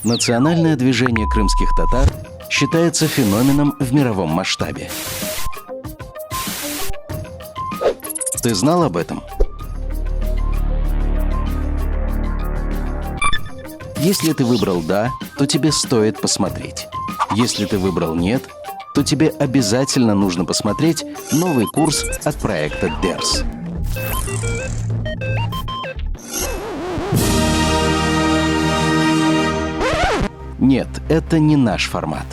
Национальное движение крымских татар считается феноменом в мировом масштабе. Ты знал об этом? Если ты выбрал «да», то тебе стоит посмотреть. Если ты выбрал «нет», то тебе обязательно нужно посмотреть новый курс от проекта DERS. Нет, это не наш формат.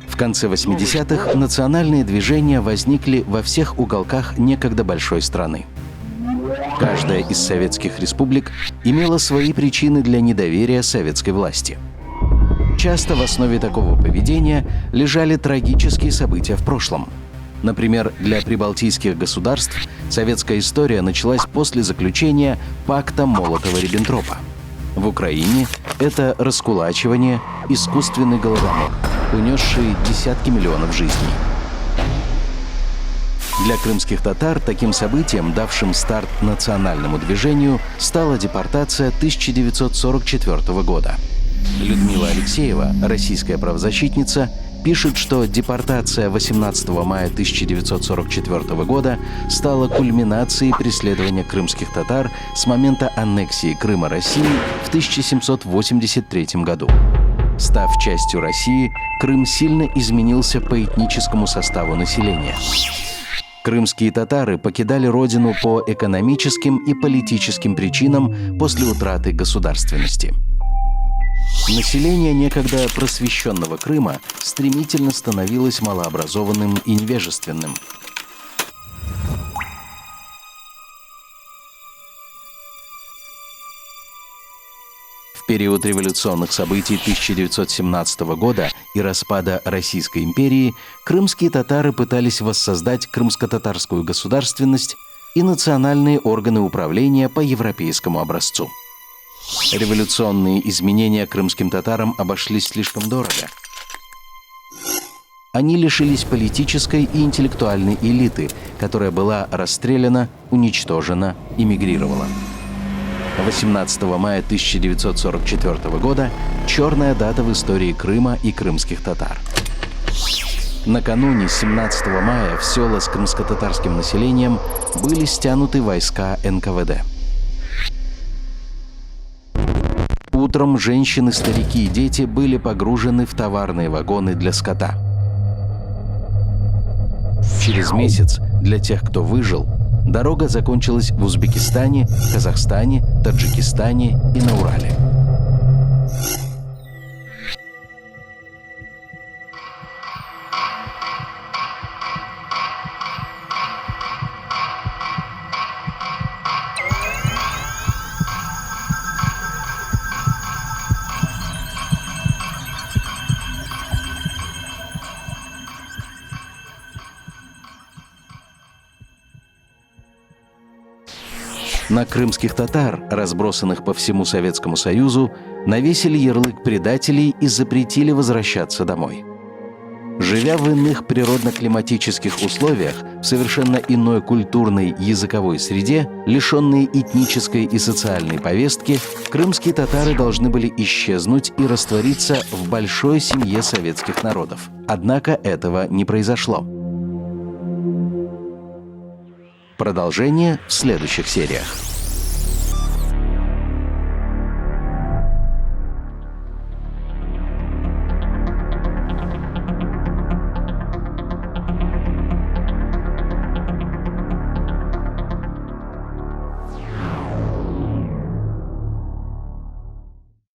В конце 80-х национальные движения возникли во всех уголках некогда большой страны. Каждая из советских республик имела свои причины для недоверия советской власти. Часто в основе такого поведения лежали трагические события в прошлом. Например, для прибалтийских государств советская история началась после заключения пакта Молотова-Риббентропа. В Украине это раскулачивание, искусственный голодомор, унесший десятки миллионов жизней. Для крымских татар таким событием, давшим старт национальному движению, стала депортация 1944 года. Людмила Алексеева, российская правозащитница, пишет, что депортация 18 мая 1944 года стала кульминацией преследования крымских татар с момента аннексии Крыма России в 1783 году. Став частью России, Крым сильно изменился по этническому составу населения. Крымские татары покидали родину по экономическим и политическим причинам после утраты государственности. Население некогда просвещенного Крыма стремительно становилось малообразованным и невежественным. В период революционных событий 1917 года и распада Российской империи крымские татары пытались воссоздать крымско-татарскую государственность и национальные органы управления по европейскому образцу. Революционные изменения крымским татарам обошлись слишком дорого. Они лишились политической и интеллектуальной элиты, которая была расстреляна, уничтожена, эмигрировала. 18 мая 1944 года – черная дата в истории Крыма и крымских татар. Накануне 17 мая в села с крымско-татарским населением были стянуты войска НКВД. Утром женщины, старики и дети были погружены в товарные вагоны для скота. Через месяц для тех, кто выжил, дорога закончилась в Узбекистане, Казахстане, Таджикистане и на Урале. На крымских татар, разбросанных по всему Советскому Союзу, навесили ярлык предателей и запретили возвращаться домой. Живя в иных природно-климатических условиях, в совершенно иной культурной языковой среде, лишенные этнической и социальной повестки, крымские татары должны были исчезнуть и раствориться в большой семье советских народов. Однако этого не произошло. Продолжение в следующих сериях.